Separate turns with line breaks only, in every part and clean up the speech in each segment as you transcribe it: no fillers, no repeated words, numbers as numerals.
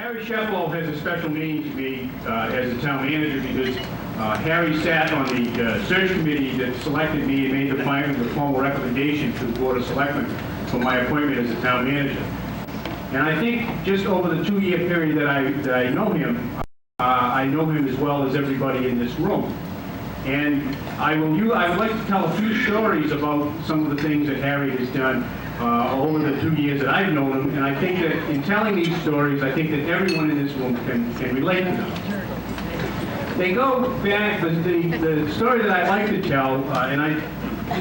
Harry Sheffield has a special meaning to me as the town manager because Harry sat on the search committee that selected me and made the formal recommendation to the Board of Selectmen for my appointment as the town manager. And I think just over the 2-year period that I know him, I know him as well as everybody in this room. And I would like to tell a few stories about some of the things that Harry has done over the 2 years that I've known him, and I think that in telling these stories, I think that everyone in this room can relate to them. They go back, the story that I like to tell, and it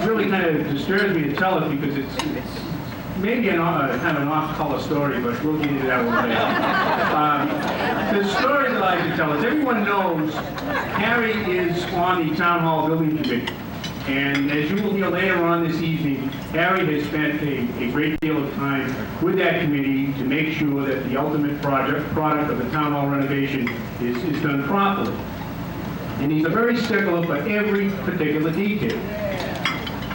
really kind of disturbs me to tell it because it's maybe kind of an off-color story, but we'll get into that one later. The story that I like to tell is everyone knows Harry is on the Town Hall Building Committee. And as you will hear later on this evening, Harry has spent a great deal of time with that committee to make sure that the ultimate product of the Town Hall renovation is done properly. And he's a very stickler for every particular detail.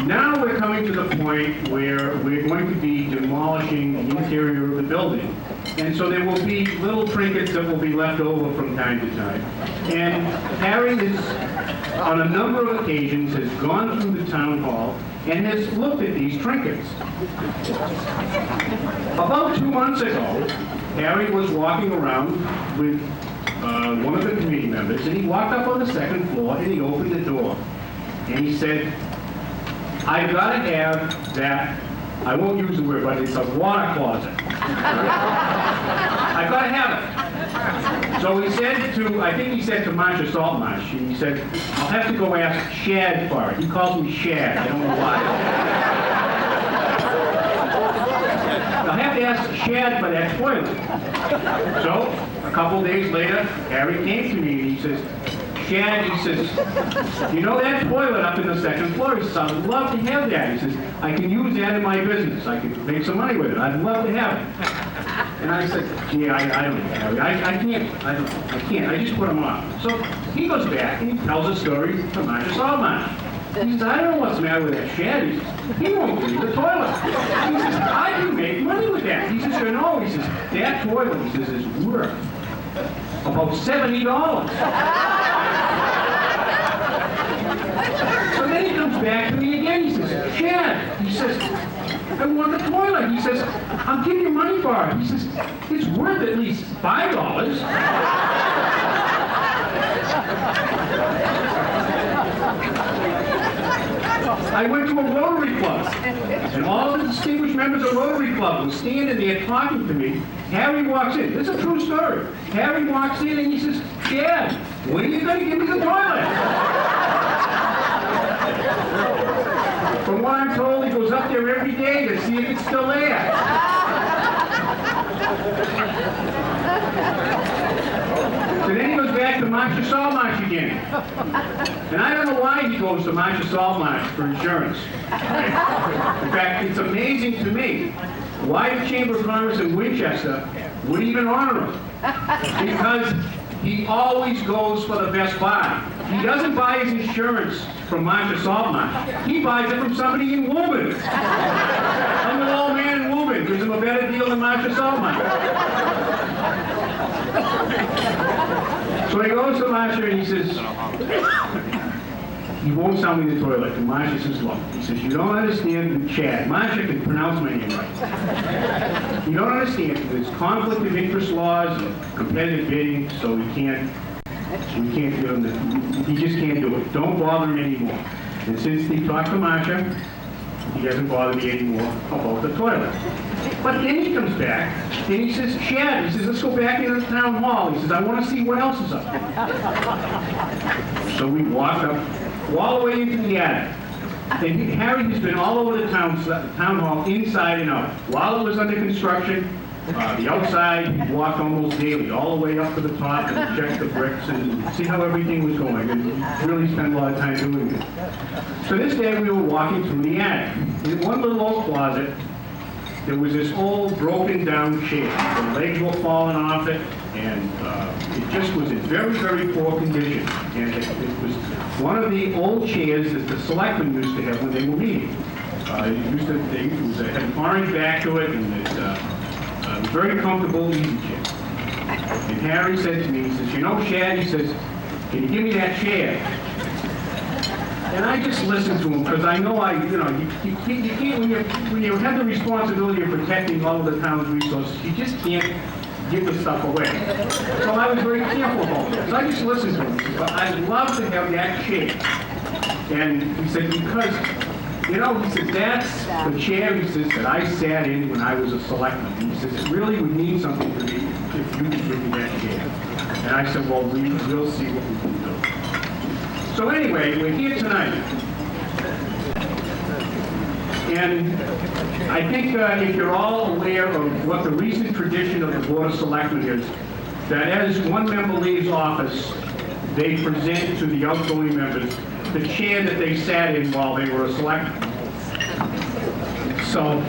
Now we're coming to the point where we're going to be demolishing the interior of the building. And so there will be little trinkets that will be left over from time to time. And Harry on a number of occasions has gone through the town hall and has looked at these trinkets. About 2 months ago, Harry was walking around with one of the committee members, and he walked up on the second floor and he opened the door. And he said, "I've got to have that," I won't use the word, but it's a water closet. I've got to have it. So he said I think he said to Marcia Saltmarsh, he said, "I'll have to go ask Shad for it." He calls me Shad, I don't know why. I'll have to ask Shad for that toilet. So, a couple days later, Harry came to me and he says, "Shad," he says, "you know that toilet up in the second floor?" He says, "I'd love to have that." He says, "I can use that in my business. I can make some money with it. I'd love to have it." And I said, "Yeah, I don't know, Harry. I can't. I just put them off." So he goes back and he tells a story to Marcia Saltmarsh. He says, "I don't know what's the matter with that Shad." He says, "He won't clean the toilet." He says, "I can make money with that." He says, "You know," he says, "that toilet," he says, "is worth about $70. So then he comes back to me again. He says, "Shad," he says, "I want the toilet." He says, "I'll give you money for it." He says, "It's worth at least $5. I went to a Rotary Club, and all the distinguished members of Rotary Club were standing there talking to me. Harry walks in. This is a true story. Harry walks in and he says, "Shad, when are you going to give me the toilet?" From what I'm told, he goes up there every day to see if it's still there. So then he goes back to Marcia Saltmarsh again. And I don't know why he goes to Marcia Saltmarsh for insurance. In fact, it's amazing to me why the Chamber of Commerce in Winchester would even honor him. Because he always goes for the best buy. He doesn't buy his insurance from Marcia Saltmarsh. He buys it from somebody in Woburn. Some little old man in Woburn gives him a better deal than Marcia Saltmarsh. So he goes to Marcia and he says, he won't sell me the toilet. And Marcia says, "Look," he says, "you don't understand Chad." Marcia can pronounce my name right. "You don't understand. There's conflict of interest laws and competitive bidding, so we can't give him he just can't do it. Don't bother him anymore." And since he talked to Marcia, he doesn't bother me anymore about the toilet. But then he comes back and he says, "Shad," he says, "let's go back into the town hall." He says, "I want to see what else is up." So we walked up all the way into the attic. And Harry has been all over the town hall, inside and out. While it was under construction, the outside, he walked almost daily, all the way up to the top and checked the bricks and see how everything was going. And he really spent a lot of time doing it. So this day we were walking through the attic. In one little old closet, there was this old broken down chair. The legs were falling off it, and it just was in very, very poor condition. And it was one of the old chairs that the selectmen used to have when they were meeting. It had an orange back to it, and it was a very comfortable easy chair. And Harry said to me, he says, you know, Shad, he says, can you give me that chair? And I just listened to him because I know you can't, when you have the responsibility of protecting all of the town's resources, you just can't give the stuff away. So I was very careful about it. So I just listened to him. He said, but I'd love to have that chair. And he said, because, you know, he said, that's the chair, he says, that I sat in when I was a selectman. And he says, it really would mean something to me if you could give me that chair. And I said, well, we'll see what we can do. So anyway, we're here tonight. And I think if you're all aware of what the recent tradition of the Board of Selectmen is, that as one member leaves office, they present to the outgoing members the chair that they sat in while they were a selectman. So,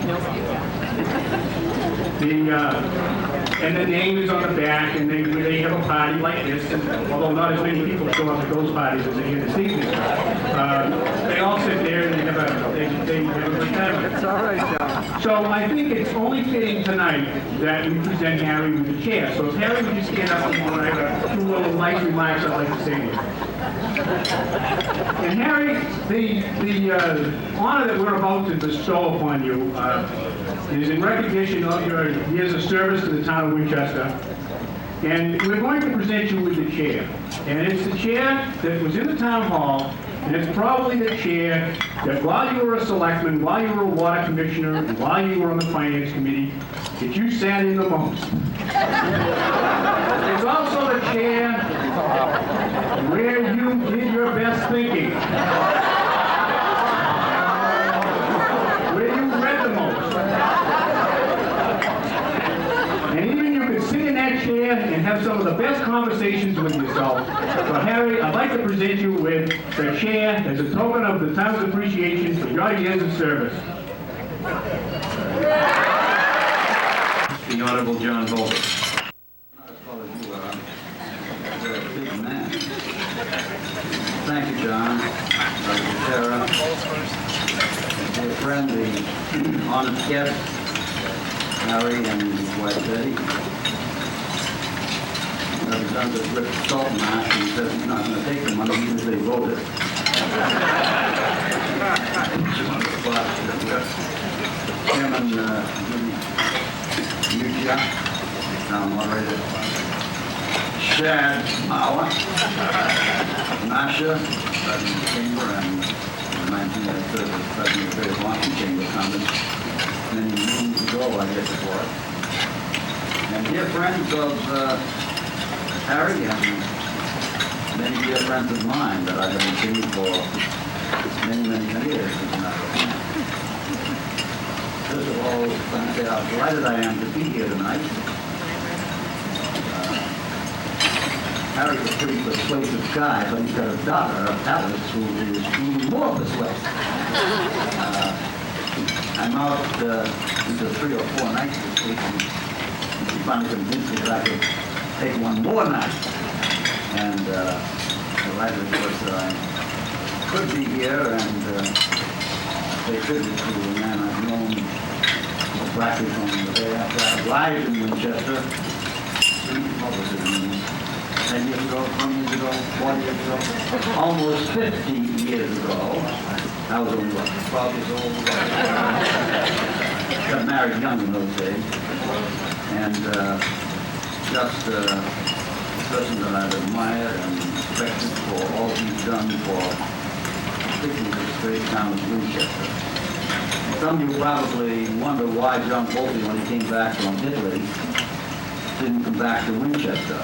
and the name is on the back, and they have a party like this, and although not as many people show up at those parties as they did this evening, they all sit there and they have a good time.
It's all right, John.
So I think it's only fitting tonight that we present Harry with the chair. So if Harry would just stand up and I have a few little nice remarks I'd like to say to you. And Harry, the honor that we're about to bestow upon you is in recognition of your years of service to the town of Winchester. And we're going to present you with the chair. And it's the chair that was in the town hall, and it's probably the chair that while you were a selectman, while you were a water commissioner, and while you were on the finance committee, that you sat in the most. It's also the chair where you did your best thinking. Where you read the most. And even you could sit in that chair and have some of the best conversations with yourself. So Harry, I'd like to present you with the chair as a token of the town's appreciation for your years of service.
The Honorable John Bolton. Thank you, John. Sarah, dear friend, the honored guest, Harry and his wife Betty. Representative Rick Stoltenmash, he says he's not going to take the money even if they voted. Chairman Muccia, town moderator, Shad Mauer, Masha, President of the Chamber, and 1930 President of the Washington Chamber of Commerce, many moons ago, I guess it was. And dear friends of Harry, and many dear friends of mine that I haven't seen for many years, as a matter of fact. First of all, let me say how delighted I am to be here tonight. Harry's a pretty persuasive guy, but he's got a daughter, Alice, who is even more persuasive. I'm out into 3 or 4 nights this week, and she finally convinced me that I could take one more night. And delighted, of course, that I could be here and pay tribute to a man I've known practically from the day after I arrived in Winchester. What was it? 10 years ago, 20 years ago, 40 years ago, almost 50 years ago. I was only, what, 12 years old? Got married young in those days. And just a person that I've admired and respected for all he's done for particularly this great town of Winchester. Some of you probably wonder why John Bolton, when he came back from Italy, didn't come back to Winchester.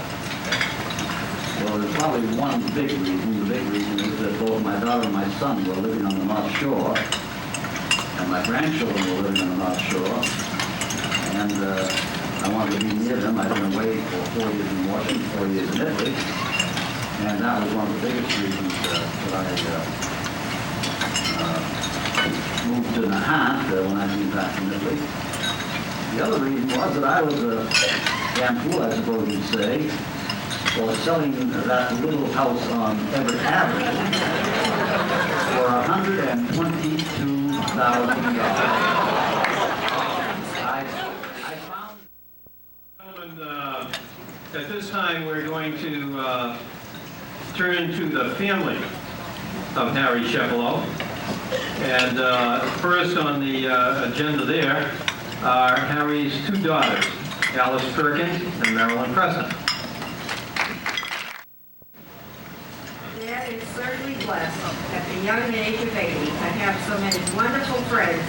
Well, there's probably one big reason. The big reason is that both my daughter and my son were living on the North Shore, and my grandchildren were living on the North Shore, and I wanted to be near them. I'd been away for 4 years in Washington, 4 years in Italy, and that was one of the biggest reasons that I moved to Nahant when I came back from Italy. The other reason was that I was a damn fool, I suppose you'd say, for selling that little house on Everett Avenue for $122,000. I found...
Gentlemen,
At this time, we're going to turn to the family of Harry Chapelleau. And first on the agenda there are Harry's two daughters, Alice Perkins and Marilyn Preston.
Dad is certainly blessed at the young age of 80 to have so many wonderful friends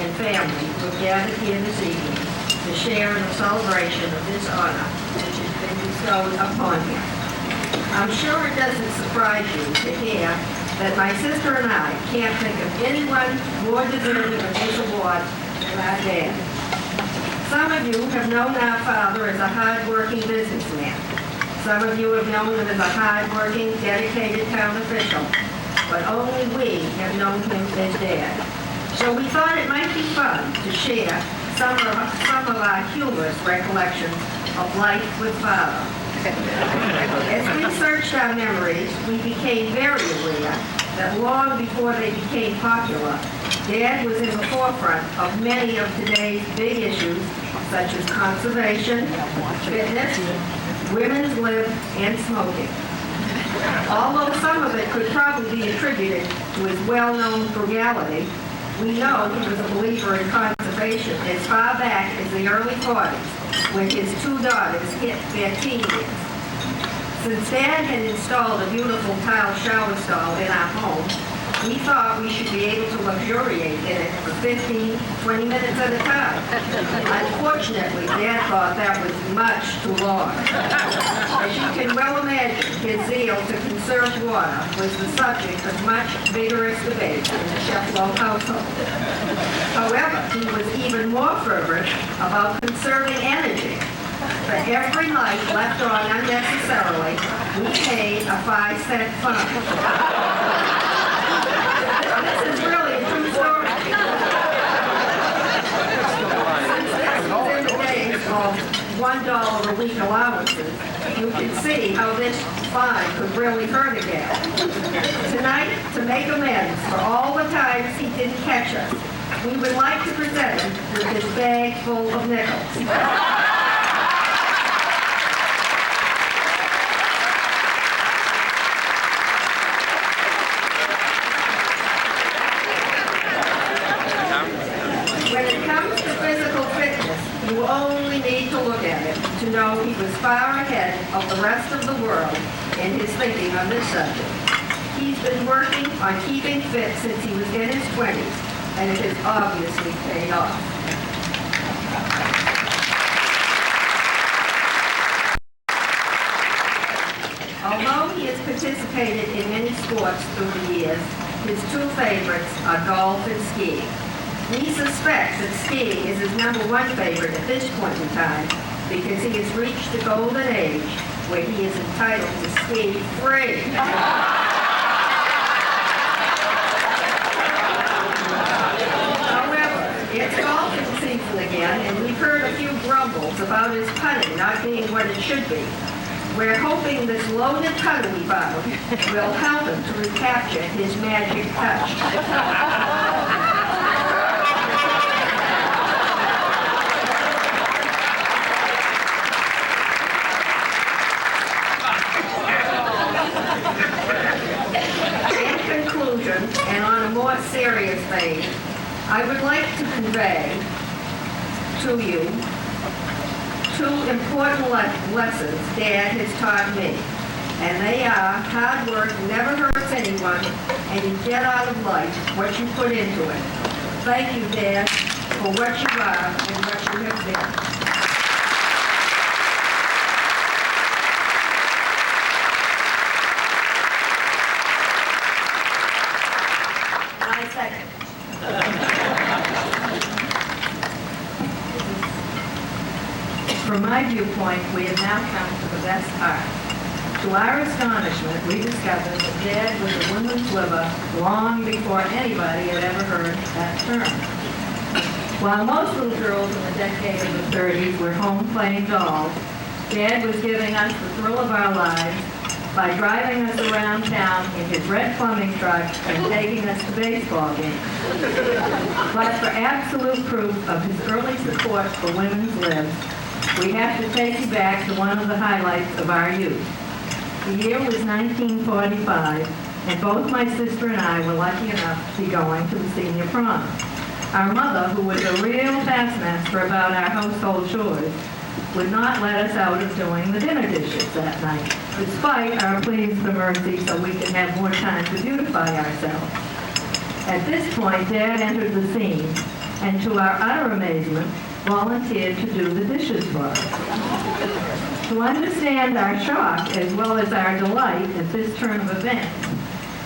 and family who have gathered here this evening to share in the celebration of this honor which has been bestowed upon him. I'm sure it doesn't surprise you to hear that my sister and I can't think of anyone more deserving of this award than our dad. Some of you have known our father as a hard-working businessman. Some of you have known him as a hard-working, dedicated town official, but only we have known him as Dad. So we thought it might be fun to share some of our humorous recollections of life with Father. As we searched our memories, we became very aware that long before they became popular, Dad was in the forefront of many of today's big issues, such as conservation, fitness, women's lib, and smoking. Although some of it could probably be attributed to his well-known frugality, we know he was a believer in conservation as far back as the early 40s, when his two daughters hit their teen years. Since Dad had installed a beautiful tile shower stall in our home, we thought we should be able to luxuriate in it for 15, 20 minutes at a time. Unfortunately, Dad thought that was much too long. As you can well imagine, his zeal to conserve water was the subject of much vigorous debate in the Chapelleau household. However, he was even more fervent about conserving energy. For every light left on unnecessarily, we paid a 5-cent fine. This is really a true story. Since this was in the days of $1 a week allowances, you can see how this fine could really hurt a gal. Tonight, to make amends for all the times he didn't catch us, we would like to present him with this bag full of nickels. When it comes to physical fitness, you only need to look at it to know he was far ahead of the rest of the world in his thinking on this subject. He's been working on keeping fit since he was in his 20s, and it has obviously paid off. Although he has participated in many sports through the years, his two favorites are golf and skiing. We suspect that skiing is his #1 favorite at this point in time because he has reached the golden age where he is entitled to ski free. However, it's golfing season again, and we've heard a few grumbles about his putting not being what it should be. We're hoping this loaded putter we found will help him to recapture his magic touch. In conclusion, and on a more serious vein, I would like to convey to you two important lessons Dad has taught me. And they are, hard work never hurts anyone, and you get out of life what you put into it. Thank you, Dad, for what you are and what you have been. I second. From my viewpoint, we have now come to the best part. To our astonishment, we discovered that Dad was a woman's liver long before anybody had ever heard that term. While most little girls in the decade of the 30s were home playing dolls, Dad was giving us the thrill of our lives by driving us around town in his red plumbing truck and taking us to baseball games. But for absolute proof of his early support for women's lives, we have to take you back to one of the highlights of our youth. The year was 1945, and both my sister and I were lucky enough to be going to the senior prom. Our mother, who was a real taskmaster about our household chores, would not let us out of doing the dinner dishes that night, despite our pleas for mercy so we could have more time to beautify ourselves. At this point, Dad entered the scene, and to our utter amazement, volunteered to do the dishes for us. To understand our shock as well as our delight at this turn of events,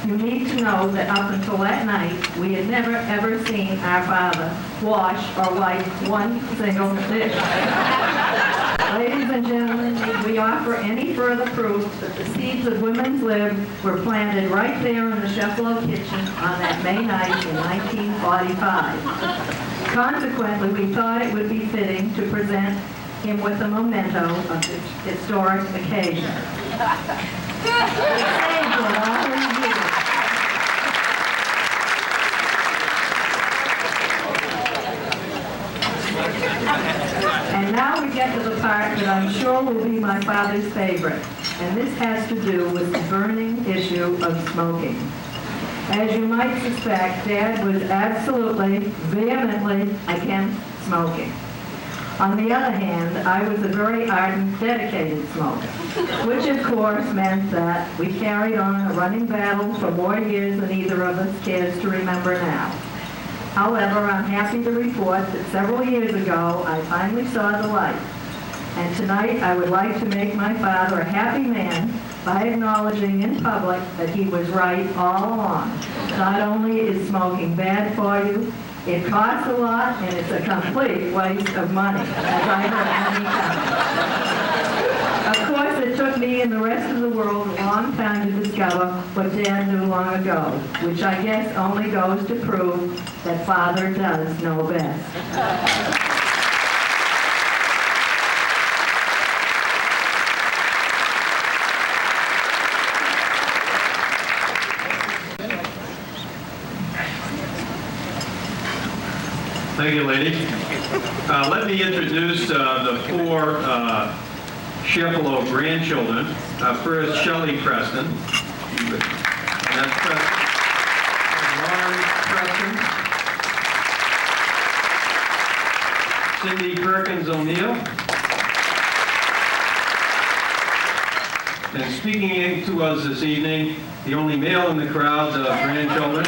you need to know that up until that night, we had never ever seen our father wash or wipe one single dish. Ladies and gentlemen, need we offer any further proof that the seeds of women's lib were planted right there in the Sheffalo kitchen on that May night in 1945. Consequently, we thought it would be fitting to present him with a memento of this historic occasion. We saved him all these years. And now we get to the part that I'm sure will be my father's favorite, and this has to do with the burning issue of smoking. As you might suspect, Dad was absolutely, vehemently against smoking. On the other hand, I was a very ardent, dedicated smoker, which of course meant that we carried on a running battle for more years than either of us cares to remember now. However, I'm happy to report that several years ago, I finally saw the light. And tonight, I would like to make my father a happy man by acknowledging in public that he was right all along. Not only is smoking bad for you, it costs a lot, and it's a complete waste of money, as I heard many times. Of course, it took me and the rest of the world a long time to discover what Dad knew long ago, which I guess only goes to prove that Father does know best.
Thank you, lady. Let me introduce the four Sheffalo grandchildren. First, Shelley Preston. And that's Lauren Preston. Cindy Perkins O'Neill. And speaking to us this evening, the only male in the crowd of grandchildren,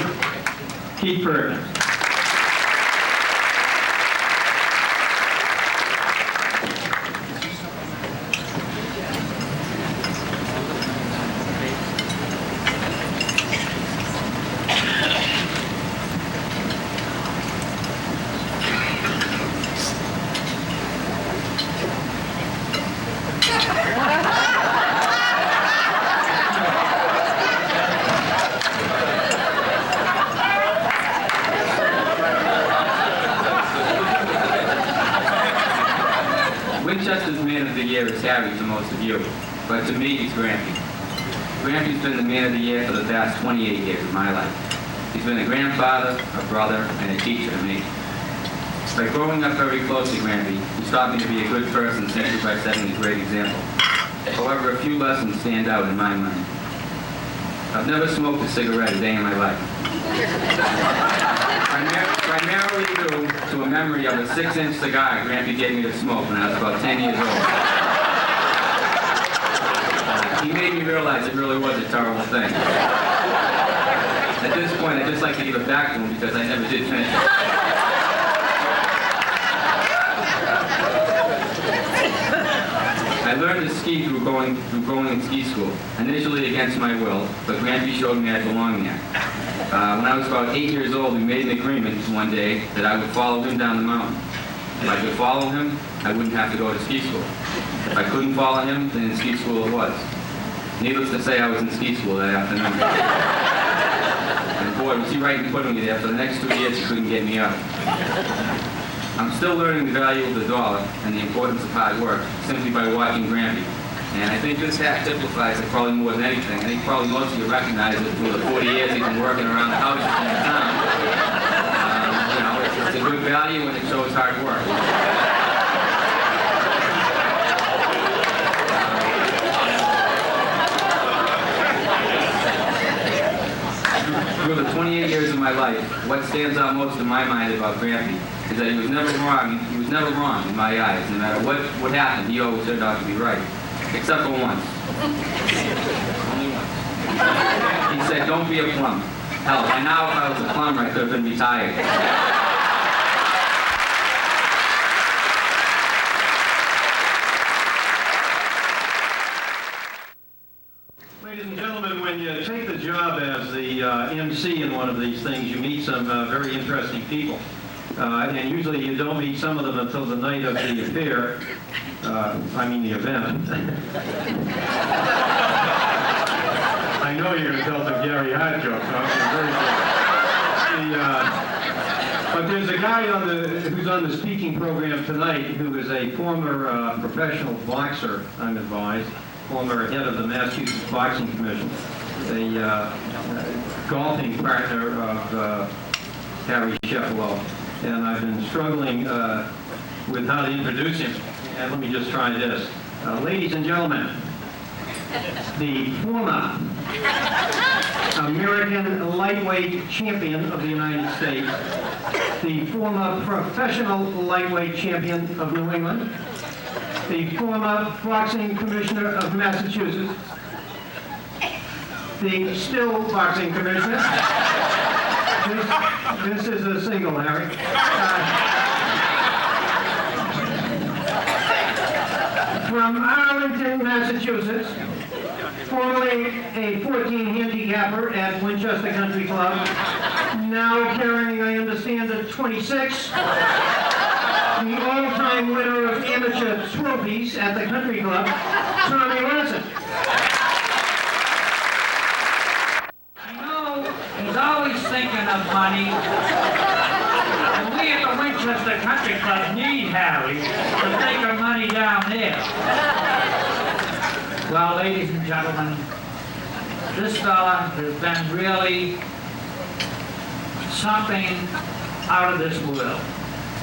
Keith Perkins.
Winchester's Man of the Year is Harry to most of you, but to me, he's Grampy. Grampy's been the Man of the Year for the past 28 years of my life. He's been a grandfather, a brother, and a teacher to me. By growing up very close to Grampy, he's taught me to be a good person simply by setting a great example. However, a few lessons stand out in my mind. I've never smoked a cigarette a day in my life. Primarily due to a memory of a 6-inch cigar Grampy gave me to smoke when I was about 10 years old. He made me realize it really was a terrible thing. At this point, I'd just like to give it back to him because I never did finish it. I learned to ski through going in ski school, initially against my will, but Grampy showed me I belonged there. When I was about 8 years old, we made an agreement one day that I would follow him down the mountain. If I could follow him, I wouldn't have to go to ski school. If I couldn't follow him, then in ski school it was. Needless to say, I was in ski school that afternoon. And boy, was he right in putting me there. For the next 2 years, he couldn't get me out. I'm still learning the value of the dollar and the importance of hard work simply by watching Grampy. And I think this hat typifies it probably more than anything. I think probably most of you recognize it through the 40 years he's been working around the houses in the town. It's a good value and it shows hard work. my life, what stands out most in my mind about Grampy is that he was never wrong. He was never wrong in my eyes. No matter what happened, he always turned out to be right. Except for once. Only once. He said, "Don't be a plumber." Hell, by now if I was a plumber, I could have been retired.
Ladies and gentlemen, when you take the job as the MC in one of these things, you meet some very interesting people. And usually you don't meet some of them until the night of the affair. The event. I know you're going to tell some Gary Hart jokes, so I'm very good. But there's a guy who's on the speaking program tonight who is a former professional boxer, I'm advised, former head of the Massachusetts Boxing Commission, a golfing partner of Harry Sheplow. And I've been struggling with how to introduce him. And let me just try this. Ladies and gentlemen, the former American lightweight champion of the United States, the former professional lightweight champion of New England, the former boxing commissioner of Massachusetts, the still boxing commissioner. This is a single, Harry. From Arlington, Massachusetts, formerly a 14 handicapper at Winchester Country Club, now carrying, I understand, a 26, the all-time winner of amateur trophies at the country club, Tommy Larson.
He's always thinking of money. And we at the Winchester Country Club need Harry to take our money down there. Well, ladies and gentlemen, this fella has been really something out of this world.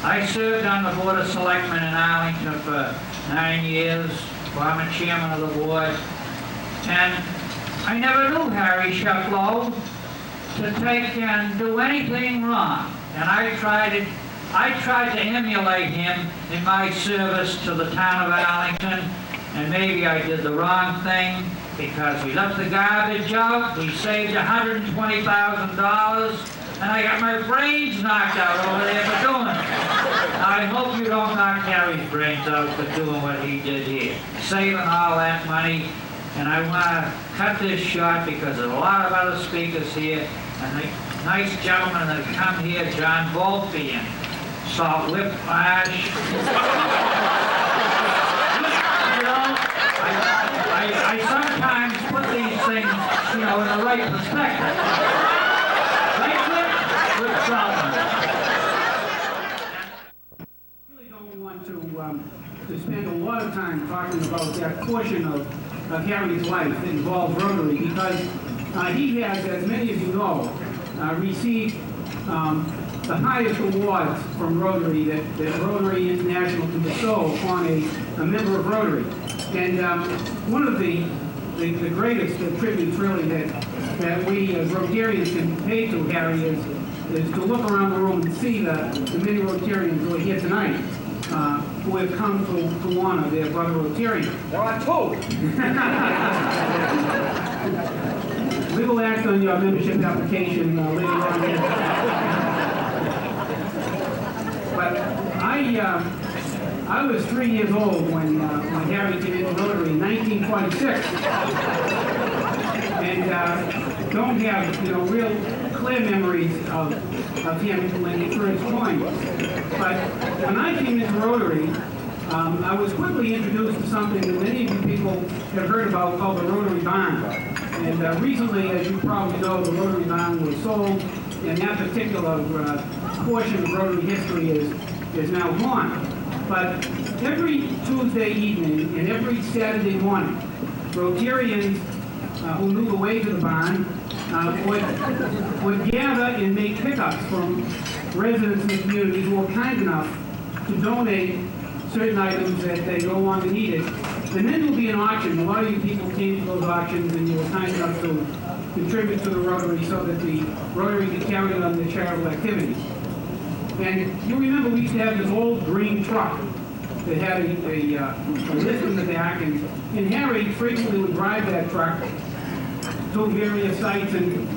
I served on the Board of Selectmen in Arlington for 9 years. Well, I'm a chairman of the board. And I never knew Harry Sheplow to take and do anything wrong. And I tried to emulate him in my service to the town of Arlington, and maybe I did the wrong thing because we left the garbage out, we saved $120,000, and I got my brains knocked out over there for doing it. I hope you don't knock Harry's brains out for doing what he did here, saving all that money. And I want to cut this short because there's a lot of other speakers here, and the nice gentlemen that have come here, John Volpe and Salt Lip Ash. I sometimes put these things, in the right perspective. Right, Lip? Good salt.
I really don't want to spend a lot of time talking about that portion of Harry's life that involves Rotary, because he has, as many of you know, received the highest awards from Rotary that Rotary International can bestow upon a member of Rotary. And one of the greatest tributes, really, that we as Rotarians can pay to Harry is to look around the room and see the many Rotarians who are here tonight, who have come to honor their brother Rotarian.
There are two.
We will act on your membership application later on. But I was 3 years old when Harry came into Rotary in 1946, and don't have real clear memories of him when he first joined. But when I came into Rotary, I was quickly introduced to something that many of you people have heard about called the Rotary Bond. And recently, as you probably know, the Rotary Bond was sold, and that particular portion of Rotary history is now gone. But every Tuesday evening and every Saturday morning, Rotarians who knew the way to the bond would gather and make pickups from residents in the community who were kind enough to donate certain items that they no longer needed. And then there will be an auction. A lot of you people came to those auctions, and you were kind enough to contribute to the Rotary so that the Rotary can carry on the charitable activities. And you remember we used to have this old green truck that had a lift in the back, and Harry frequently would drive that truck to various sites, and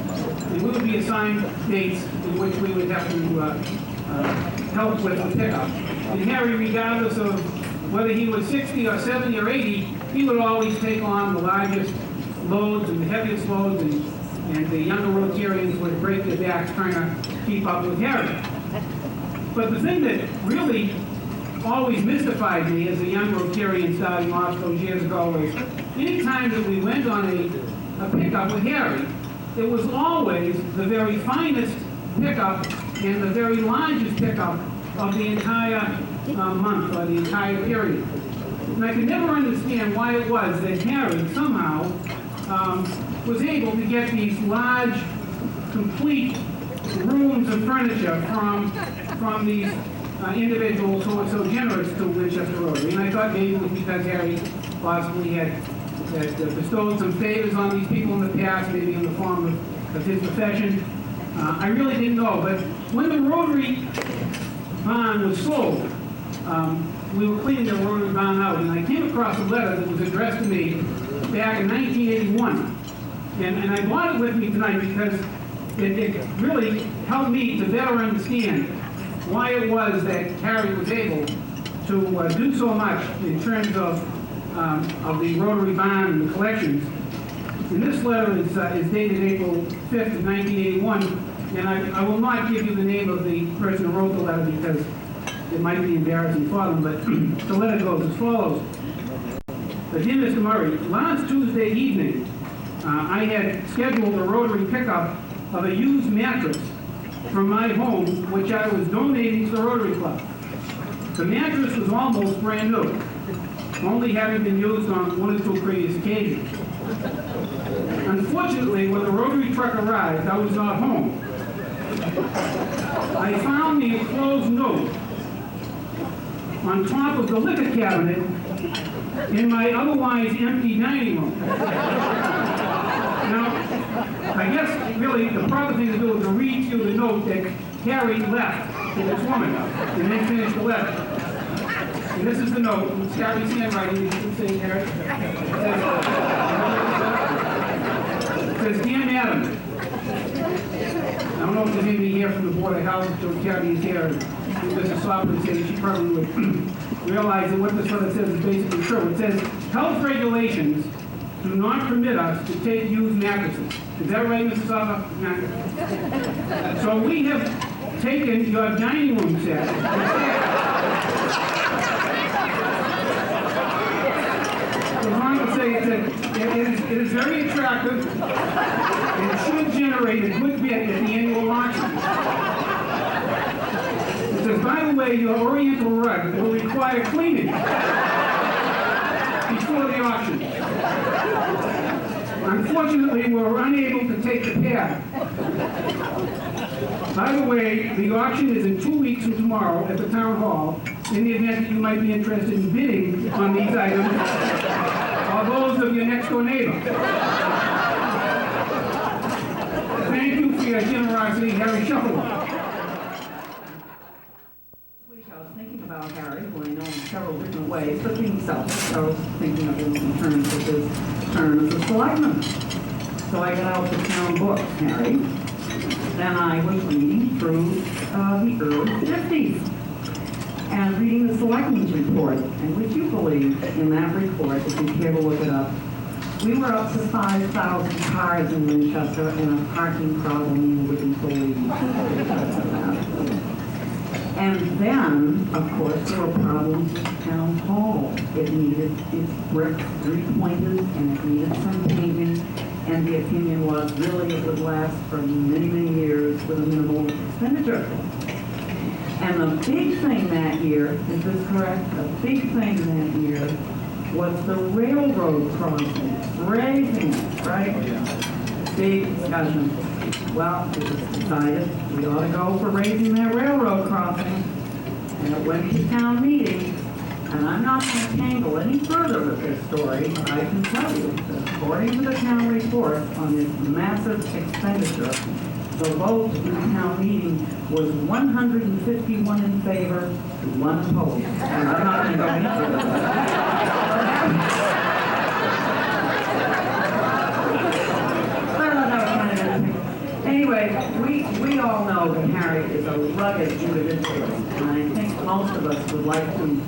we would be assigned dates in which we would have to help with the pickup. And Harry, regardless of whether he was 60 or 70 or 80, he would always take on the largest loads and the heaviest loads, and the younger Rotarians would break their backs trying to keep up with Harry. But the thing that really always mystified me as a young Rotarian starting off those years ago was any time that we went on a pickup with Harry, it was always the very finest pickup and the very largest pickup of the entire month or the entire period. And I could never understand why it was that Harry somehow was able to get these large, complete rooms of furniture from these individuals who were so generous to Winchester Rotary. And I thought maybe it was because Harry possibly had bestowed some favors on these people in the past, maybe in the form of his profession. I really didn't know. But when the Rotary barn was sold, we were cleaning the Rotary barn out, and I came across a letter that was addressed to me back in 1981. And I brought it with me tonight because it really helped me to better understand why it was that Harry was able to do so much in terms of the Rotary barn and the collections. And this letter is dated April 5th of 1981, and I will not give you the name of the person who wrote the letter because it might be embarrassing for them, but the letter goes as follows. Dear Mr. Murray, last Tuesday evening, I had scheduled a Rotary pickup of a used mattress from my home, which I was donating to the Rotary Club. The mattress was almost brand new, only having been used on one or two previous occasions. Unfortunately, when the Rotary truck arrived, I was not home. I found the enclosed note on top of the liquor cabinet in my otherwise empty dining room. Now, I guess really the proper thing to do is to read you the note that Harry left to this woman and then finish the letter. And this is the note. It's Harry's handwriting. You can see Harry. It says, Dear Madam, I don't know if there's anybody here from the Board of Health, so Kathy is here. Mrs. Sopper said she probably would realize that what this letter says is basically true. It says, health regulations do not permit us to take used mattresses. Is that right, Mrs. Sopper? So we have taken your dining room set. I want to say it is very attractive and it should generate a good bid at the annual auction. It says, by the way, your Oriental rug will require cleaning before the auction. Unfortunately, we're unable to take the pad. By the way, the auction is in 2 weeks from tomorrow at the town hall. In the event that you might be interested in bidding on these items, or those of your next door neighbor. Thank you for your generosity, Harry Shuffle.
I was thinking about Harry, who I know in several different ways, but being selfish, I was thinking of him in terms of his term as a selectman. So I got out the town books, Harry, and I was reading through the early 50s and reading the selectmen's report. And would you believe in that report, if you care to look it up, we were up to 5,000 cars in Winchester and a parking problem you wouldn't believe. And then, of course, there were problems with Town Hall. It needed its bricks repointed and it needed some painting. And the opinion was really it would last for many, many years with a minimal expenditure. And the big thing that year, is this correct? The big thing that year was the railroad crossing, raising it, right? Big discussion. Well, it was decided we ought to go for raising that railroad crossing. And it went to town meeting, And I'm not going to tangle any further with this story, but I can tell you that according to the town report on this massive expenditure, the vote in the town meeting was 151 in favor, 1 opposed. And I'm not going to go any further. Anyway, we all know that Harry is a rugged individual, and I think most of us would like to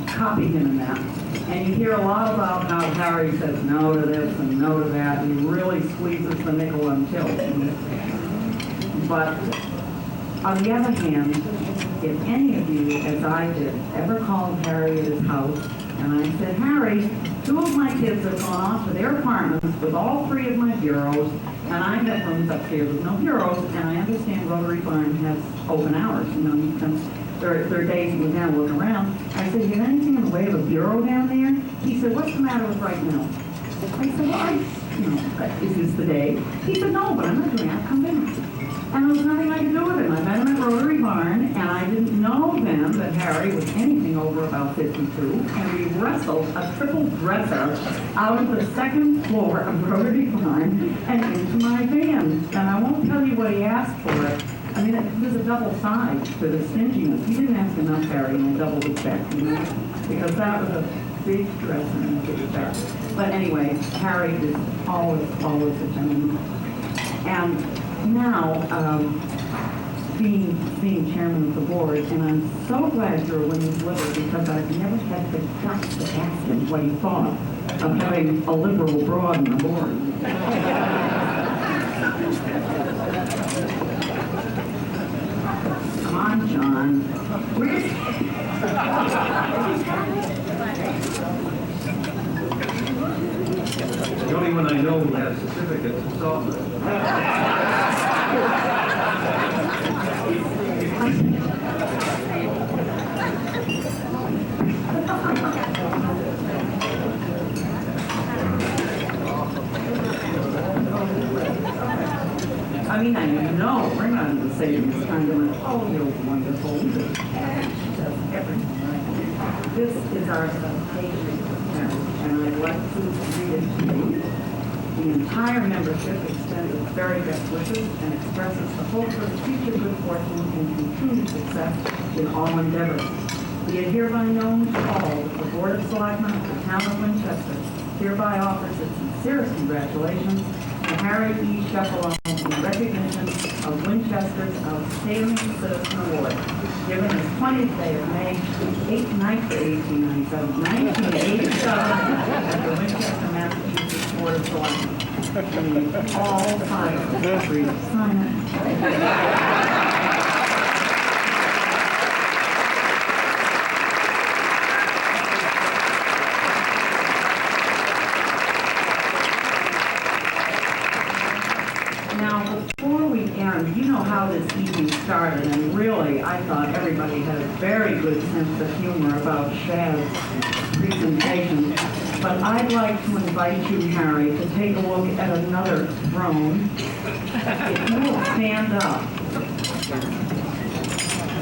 copy him in that. And you hear a lot about how Harry says no to this and no to that, and he really squeezes the nickel on tilt. But on the other hand, if any of you, as I did, ever called Harry at his house, and I said, Harry, 2 of my kids have gone off to their apartments with all 3 of my bureaus, and I have rooms upstairs with no bureaus, and I understand Rotary Farm has open hours. You know, you can, there are days you go down and look around. I said, you have anything in the way of a bureau down there? He said, what's the matter with right now? I said, well, is this the day? He said, no, but I'm not doing that. Come in. And there was nothing I could do with him. I met him at Rotary Barn, and I didn't know then that Harry was anything over about 52, and we wrestled a triple dresser out of the 2nd floor of Rotary Barn and into my van. And I won't tell you what he asked for it. I mean, there's a double side to the stinginess. He didn't ask enough, Harry, and I doubled his check, you know, because that was a big dresser and a big check. But anyway, Harry is always a gentleman. And now, being chairman of the board, and I'm so glad you're a women's liberal because I've never had the guts to ask him what he thought of having a liberal broad on the board. Come on, John.
The only one I know who has certificates is software.
I mean, I know we're not in the same kind of, oh, you're wonderful. She does everything right. This is our citation, and I'd like to read it to you. The entire membership extends its very best wishes and expresses the hope for future good fortune and continued success in all endeavors. Be it hereby known to all that the Board of Selectmen of the Town of Winchester hereby offers its sincerest congratulations to Harry E. Sheffield in recognition of Winchester's Outstanding Citizen Award, given his 20th day of May, 1987, at the Winchester, Massachusetts Board of Selectmen. All 5 of us agree to sign it. Now, before we end, you know how this evening started, and really, I thought everybody had a very good sense of humor about Shad's presentation. But I'd like to invite you, Harry, to take a look at another throne. If you will stand up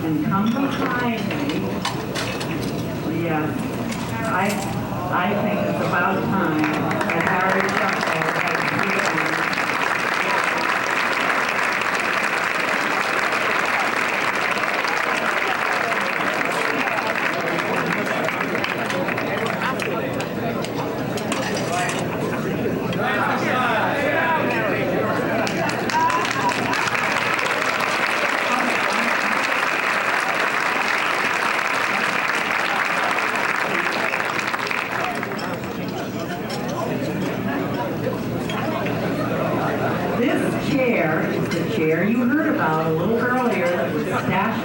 and come behind me. Yes, I think it's about time that Harry Sheffield has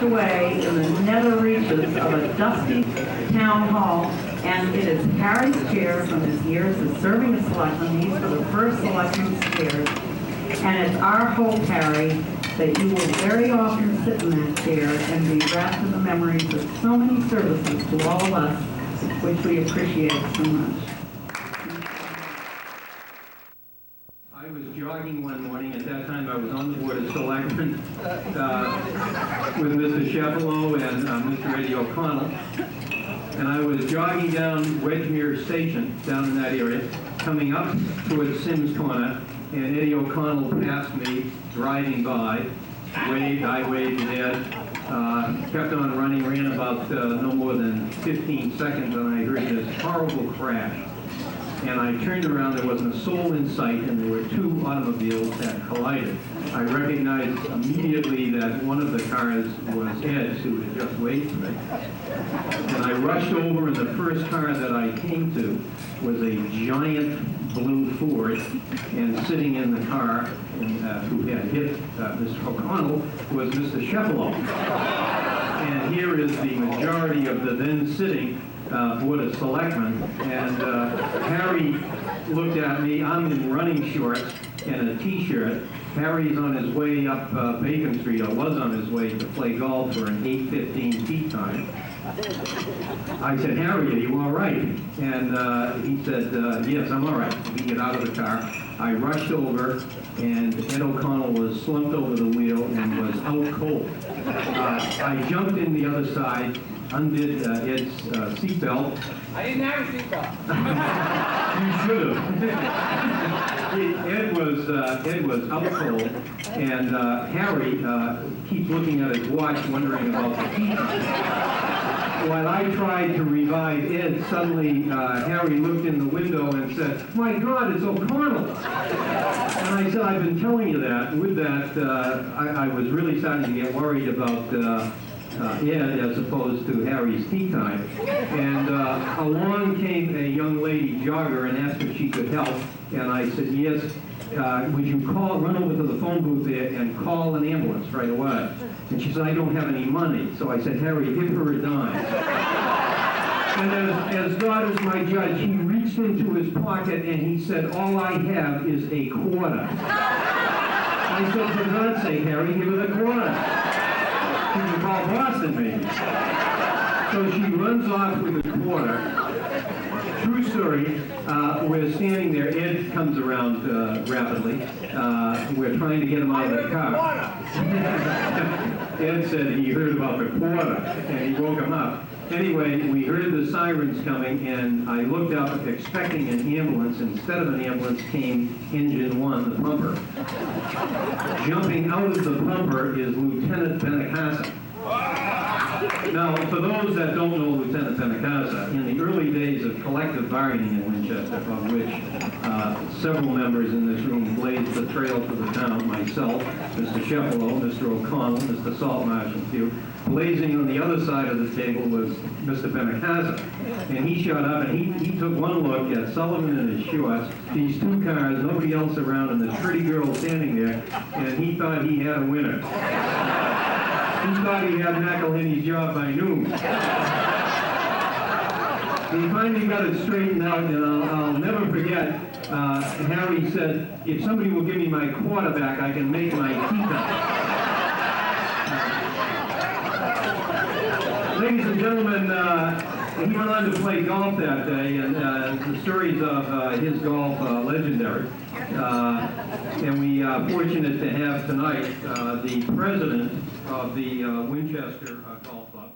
away in the nether reaches of a dusty town hall, and it is Harry's chair from his years of serving as selectman. These were the first selectmen's chairs, and it's our hope, Harry, that you will very often sit in that chair and be wrapped in the memories of so many services to all of us, which we appreciate so much.
I was jogging one morning. At that time, I was on the Board of Selectmen with Mr. Sheffield and Mr. Eddie O'Connell. and I was jogging down Wedgemere Station, down in that area, coming up towards Sims Corner, and Eddie O'Connell passed me, driving by, waved, I waved, and Ed kept on running, ran about no more than 15 seconds, and I heard this horrible crash. And I turned around, there wasn't a soul in sight, and there were two automobiles that collided. I recognized immediately that one of the cars was Ed's, who had just waved to me. And I rushed over, and the first car that I came to was a giant blue Ford, and sitting in the car, who had hit Mr. O'Connell, was Mr. Shepelo. And here is the majority of the then sitting Board of Selectmen, and Harry looked at me. I'm in running shorts and a t-shirt. Harry's on his way up Bacon Street, or was on his way to play golf for an 8:15 tee time. I said, Harry, are you all right? And he said, yes, I'm all right. We get out of the car. I rushed over, and Ed O'Connell was slumped over the wheel and was out cold. I jumped in the other side, undid Ed's seatbelt.
I didn't have a seatbelt.
You should have. Ed was out cold, and Harry keeps looking at his watch, wondering about the tea time. While I tried to revive Ed, suddenly Harry looked in the window and said, "My God, it's O'Connell!" And I said, "I've been telling you that." With that, I was really starting to get worried about Ed as opposed to Harry's tea time. And along came a young lady jogger and asked if she could help. And I said, yes, would you run over to the phone booth there and call an ambulance right away? And she said, I don't have any money. So I said, Harry, give her a dime. And as God is my judge, he reached into his pocket and he said, all I have is a quarter. I said, for God's sake, Harry, give her the quarter. She can call Boston, maybe. So she runs off with a quarter. True story, we're standing there. Ed comes around rapidly. We're trying to get him out of the car. Ed said he heard about the quarter, and he woke him up. Anyway, we heard the sirens coming, and I looked up expecting an ambulance. Instead of an ambulance came Engine 1, the pumper. Jumping out of the pumper is Lieutenant Benacasa. Now, for those that don't know Lieutenant Benacasa, in the early days of collective bargaining in Winchester, of which several members in this room blazed the trail for the town, myself, Mr. Shepelo, Mr. O'Connell, Mr. Saltmarsh, and a few, blazing on the other side of the table was Mr. Benacasa. And he shot up and he took one look at Sullivan in his shorts, these two cars, nobody else around, and the pretty girl standing there, and he thought he had a winner. He thought he had McElhinney's job by noon. He finally got it straightened out, and I'll never forget, Harry said, if somebody will give me my quarterback, I can make my tea time. Ladies and gentlemen, he went on to play golf that day, and the stories of his golf legendary. And we are fortunate to have tonight the president of the Winchester Golf Club.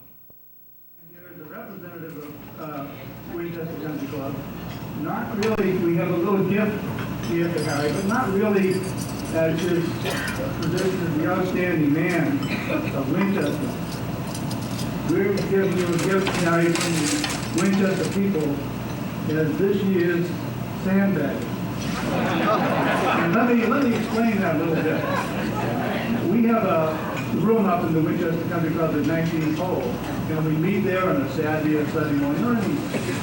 Here is a representative of Winchester Country Club. Not really, we have a little gift here for Harry, but not really as his position as the outstanding man of Winchester. We're giving you a gift, Harry, from the Winchester people as this year's sandbag. And let me explain that a little bit. We have a room up in the Winchester Country Club at 19th hole, and we meet there on a Saturday or Sunday morning, or any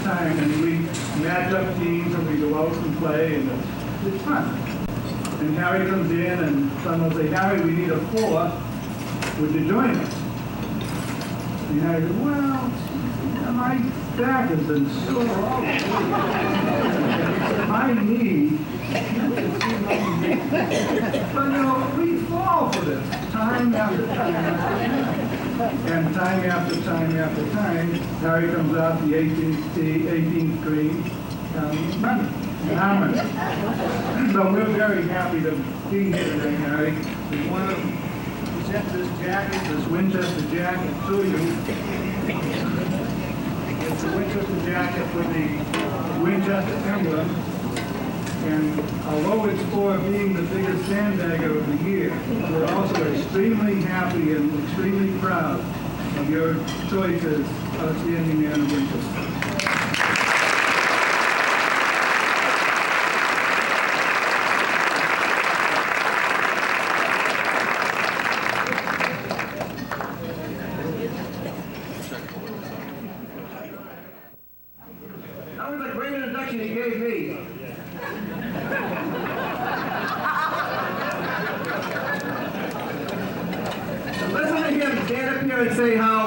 time, and we match up teams and we go out and play, and it's fun. And Harry comes in, and someone will say, Harry, we need a 4. Would you join us? And Harry goes, well, my back has been sore all day. My knee. But we fall for this time after time after time. And time after time after time, Harry comes out the 18th green, harmony. So we're very happy to be here today, Harry. We want to present this jacket, this Winchester jacket to you. It's the Winchester jacket with the Winchester emblem. And although it's for being the biggest sandbagger of the year, we're also extremely happy and extremely proud of your choice as outstanding man of Winchester.
That was a great introduction he gave me. Listen to him stand up here and say how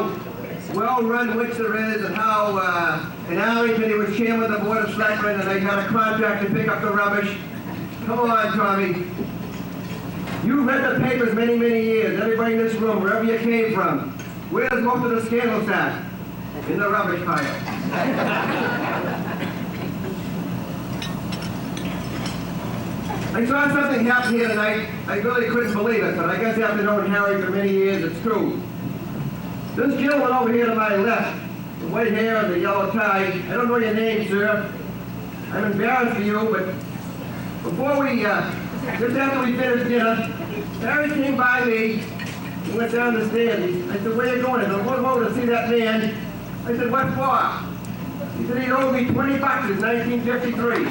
well-run Winchester is and how in Arlington he was chairman of the Board of Selectmen and they got a contract to pick up the rubbish. Come on, Tommy. You read the papers many, many years. Everybody in this room, wherever you came from. Where's most of the scandals at? In the rubbish pile. I saw something happen here tonight. I really couldn't believe it, but I guess after knowing Harry for many years, it's true. This gentleman over here to my left, the white hair and the yellow tie, I don't know your name, sir. I'm embarrassed for you, but before we, just after we finished dinner, Harry came by me. He went down the stairs. I said, where are you going? I said, I'm going over to see that man. I said, what for? He said he owed me $20 in 1953.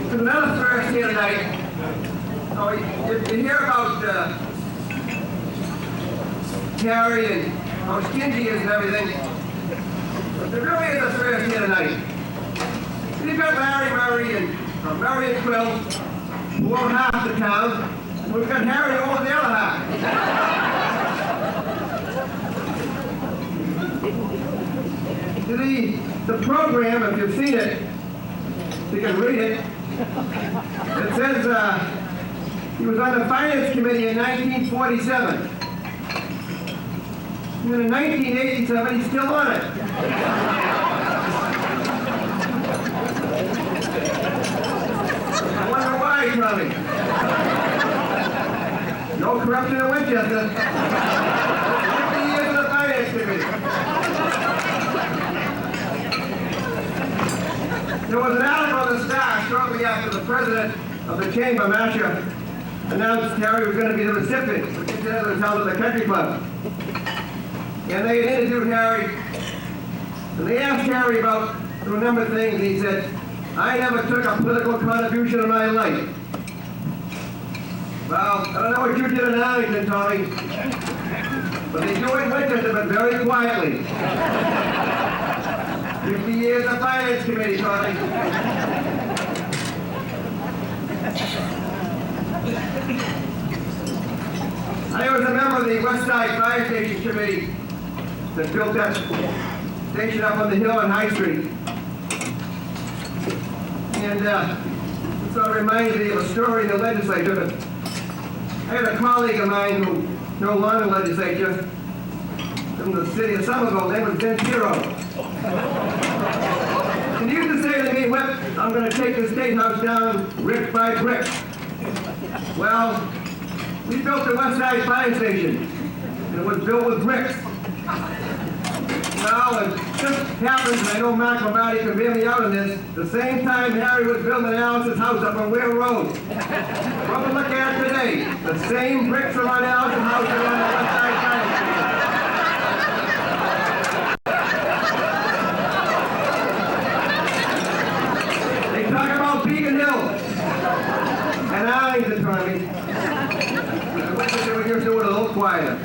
There's another first here tonight. Oh, you hear about Harry and how stingy he is and everything. But there really is a first here tonight. You've got Larry Murray and Murray and Quill, who own half the town. We've got Harry who owns the other half. The program, if you've seen it, you can read it. It says he was on the Finance Committee in 1947. And in 1987, he's still on it. I wonder why, Tommy. No corruption in Winchester. 50 years in the Finance Committee. There was an article in the Star shortly after the president of the Chamber, Masha, announced Harry was going to be the recipient of the Incidentally held at the Country Club. And they had interviewed Harry, and they asked Harry about a number of things, and he said, I never took a political contribution in my life. Well, I don't know what you did in Arlington, Tommy, but they do in Winchester, but very quietly. 50 years of Finance Committee, Tommy. I was a member of the West Side Fire Station Committee that built that station up on the hill on High Street. And it sort of reminds me of a story in the legislature. But I had a colleague of mine who no longer in the legislature from the city of Somerville. Name was Ben Shiro. And he used to say to me, Whip, I'm going to take the State House down brick by brick. Well, we built the West Side Fire Station, and it was built with bricks. Well, it just happens, and I know Mark Lombardi can bear me out on this, the same time Harry was building Alice's house up on Ware Road. What we look at today, the same bricks are on Alice's house and on the West Side Fire Station. They talk about Beacon Hill, and Arlington, Tommy. I wish they would just do it a little quieter.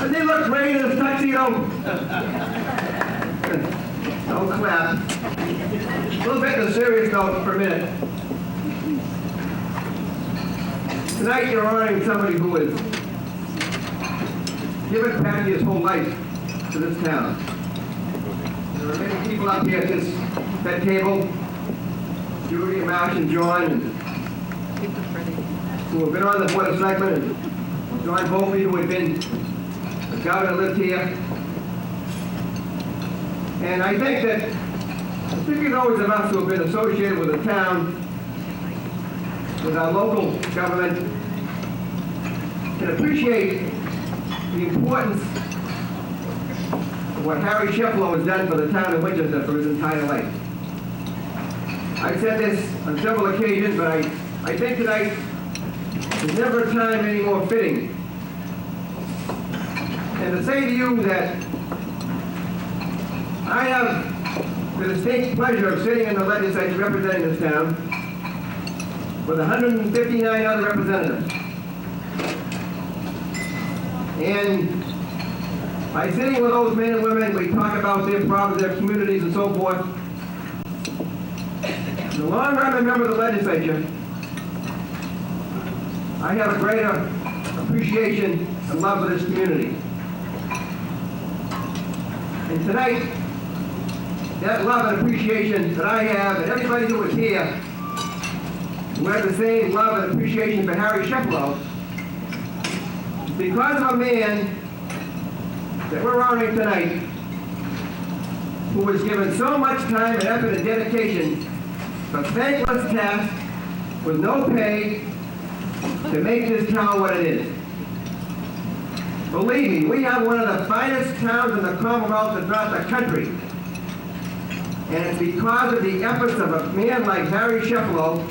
Does he look great in his tuxedo? Don't clap. A little bit of a serious note for a minute. Tonight you're honoring somebody who has given Patty his whole life to this town. There are many people up here at that table, Judy, Mash, and John, who have been on the Board of Selectmen, and John Volpe, who had been the governor, lived here. And I think that, particularly those of us who have been associated with the town, with our local government, can appreciate the importance of what Harry Sheplow has done for the town of Winchester for his entire life. I've said this on several occasions, but I think tonight is never a time any more fitting. And to say to you that I have the distinct pleasure of sitting in the legislature representing this town with 159 other representatives. And by sitting with those men and women, we talk about their problems, their communities, and so forth. The longer I'm a member of the legislature, I have a greater appreciation and love for this community. And tonight, that love and appreciation that I have, and everybody who was here, who had the same love and appreciation for Harry Sheplow, is because of a man that we're honoring tonight, who was given so much time and effort and dedication, a thankless task with no pay to make this town what it is. Believe me, we have one of the finest towns in the Commonwealth, if not the country. And it's because of the efforts of a man like Harry Sheplow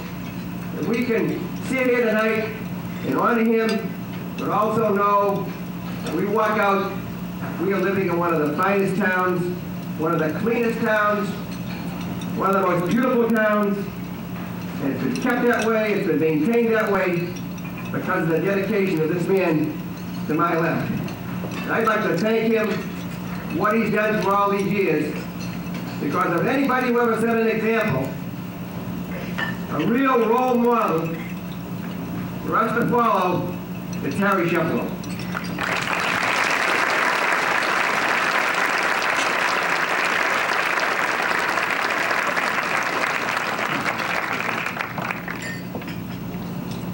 that we can sit here tonight and honor him, but also know that we walk out, we are living in one of the finest towns, one of the cleanest towns, one of the most beautiful towns, and it's been kept that way, it's been maintained that way because of the dedication of this man to my left. And I'd like to thank him for what he's done for all these years, because if anybody who ever set an example, a real role model for us to follow, it's Harry Sheplow.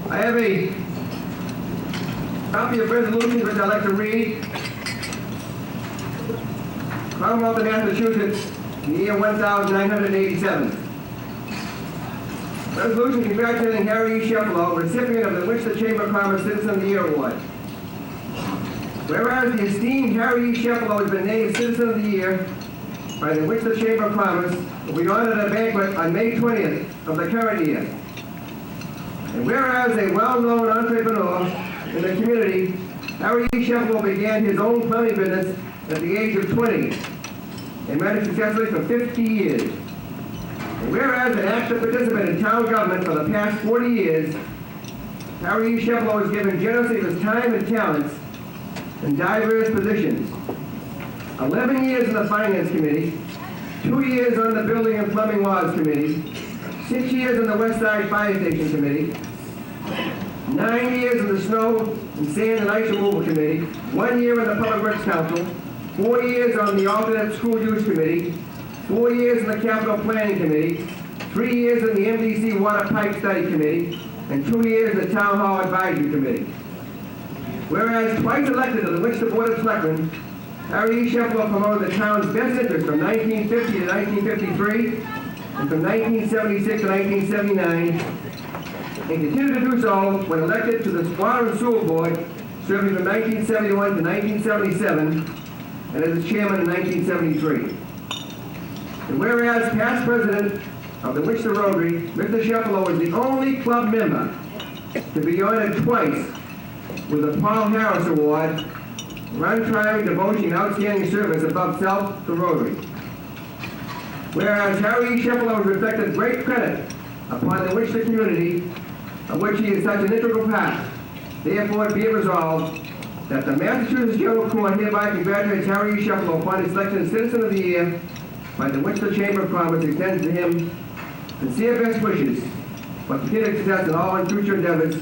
I have a copy of resolution which I'd like to read. Commonwealth of Massachusetts, in the year 1987. Resolution congratulating Harry E. Sheplow, recipient of the Winchester Chamber of Commerce Citizen of the Year Award. Whereas the esteemed Harry E. Sheplow has been named Citizen of the Year by the Winchester Chamber of Commerce, will be honored at a banquet on May 20th of the current year. And whereas a well-known entrepreneur in the community, Harry E. Sheplow began his own plumbing business at the age of 20 and ran it successfully for 50 years. And whereas an active participant in town government for the past 40 years, Harry E. Sheplow has given generously of his time and talents in diverse positions. 11 years in the Finance Committee, 2 years on the Building and Plumbing Laws Committee, 6 years on the West Side Fire Station Committee, 9 years in the Snow and Sand and Ice Removal Committee, 1 year in the Public Works Council, 4 years on the Alternate School Use Committee, 4 years in the Capital Planning Committee, 3 years in the MDC Water Pipe Study Committee, and 2 years in the Town Hall Advisory Committee. Whereas twice elected to the Winchester Board of Selectmen, Harry E. Sheplow promoted the town's best interest from 1950 to 1953, and from 1976 to 1979, and continued to do so when elected to the Water and Sewer Board, serving from 1971 to 1977, and as its chairman in 1973. And whereas past president of the Winchester Rotary, Mr. Sheplow is the only club member to be honored twice with the Paul Harris Award for untiring devotion and outstanding service above self to Rotary. Whereas Harry E. Sheplow has reflected great credit upon the Winchester community, of which he is such an integral part, therefore be it resolved that the Massachusetts General Court hereby congratulates Harry E. Sheplow upon his selection as Citizen of the Year by the Winchester Chamber of Commerce, extends to him sincere best wishes for continued success in all his future endeavors.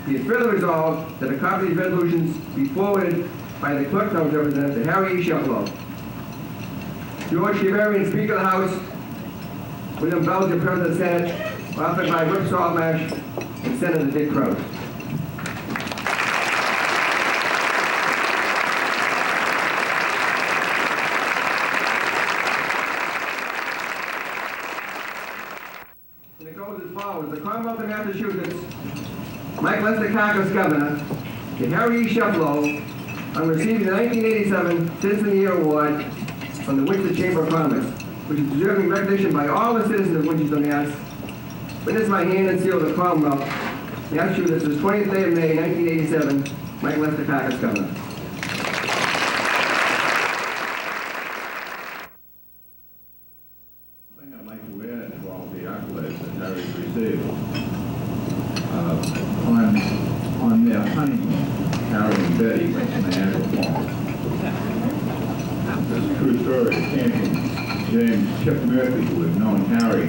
Be it further resolved that a copy of these resolutions be forwarded by the clerk notes representative to Harry E. Sheplow. George Shavarian, Speaker of the House, William Belcher, President of the Senate, authored by Whip Saltmarsh and Senator Dick Crow. goes as follows. The Commonwealth of Massachusetts, Mike Lester Caucus Governor, to Harry E. Sheplo on receiving the 1987 Citizen of the Year Award from the Winchester Chamber of Commerce, which is deserving recognition by all the citizens of Winchester, Mass. Witness my hand and seal of the Commonwealth, Massachusetts, is 20th day of May, 1987, Mike Lester Caucus Governor.
Thing I'd like to add to all the accolades that Harry's received. On their honeymoon, Harry and Betty went to Niagara Falls. This is a true story. It came from James Chip Murphy, who had known Harry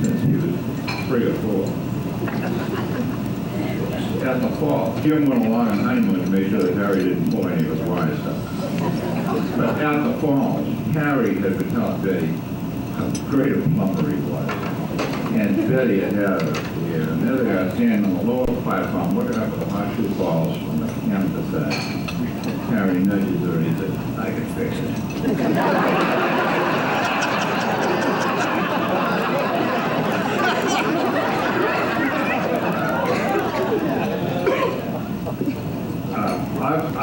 since he was 3 or 4. At the fall, Jim went along on honeymoon to make sure that Harry didn't pull any of his wire stuff. But at the falls, Harry had been telling Betty how great of a mummer he was. And Betty had had her here. And there they are standing on the lower platform looking up at the Horseshoe Falls from the canvas side. Harry nudges her and he says, "I can fix it."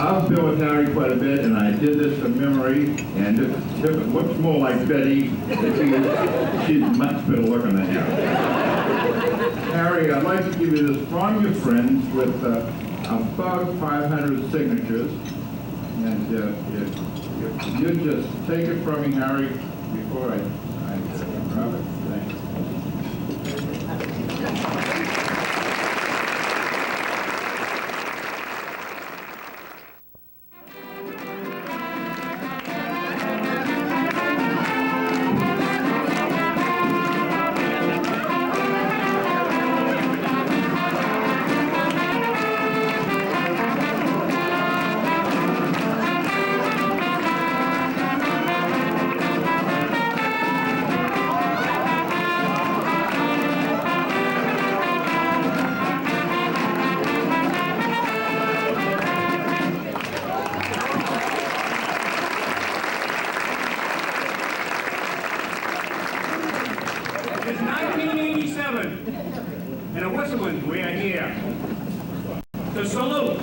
I've been with Harry quite a bit, and I did this from memory, and if it looks more like Betty, she's much better looking than Harry. Harry, I'd like to give you this from your friends with about 500 signatures, and if you just take it from me, Harry, before I grab it. Thank you.
It's 1987, and a whistling we're here to salute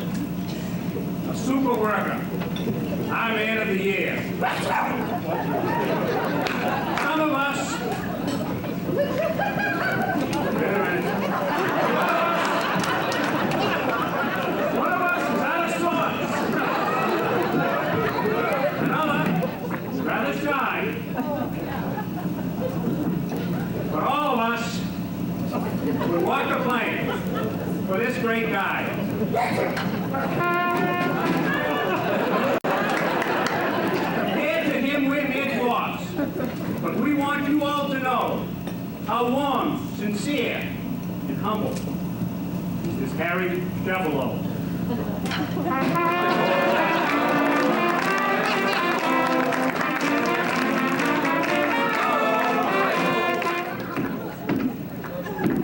a super worker, our man of the year. Some of us, one of us is out of sorts. Another is rather shy. But all of us would walk the plank for this great guy. Compared to him, we're mere dwarfs. But we want you all to know how warm, sincere, and humble is Harry Sheplo.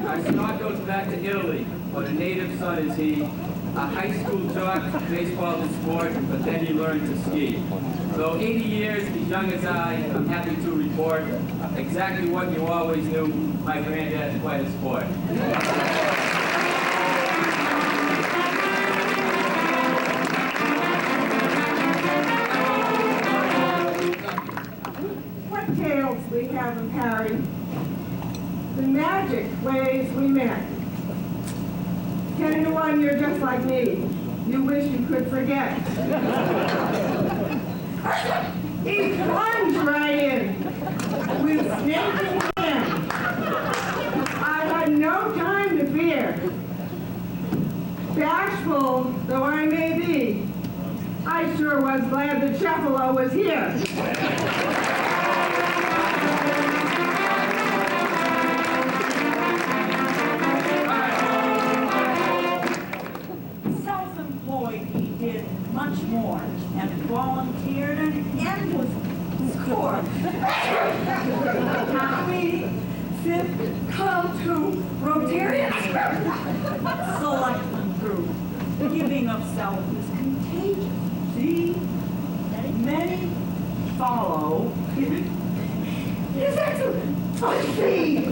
Our stock goes back to Italy, but a native son is he. A high school jock, baseball and sport, but then he learned to ski. So 80 years, as young as I'm happy to report exactly what you always knew, my granddad is quite a sport.
What tales we have of Harry. The magic ways we met. 10 to 1, you're just like me. You wish you could forget. He plunged right in with snake in hand. I had no time to fear. Bashful though I may be, I sure was glad that Sheplo was here.
Much more, and volunteered an endless score. Happy, come to Rotarians. Selectman group, giving of self is contagious. See, many follow. His Excellency.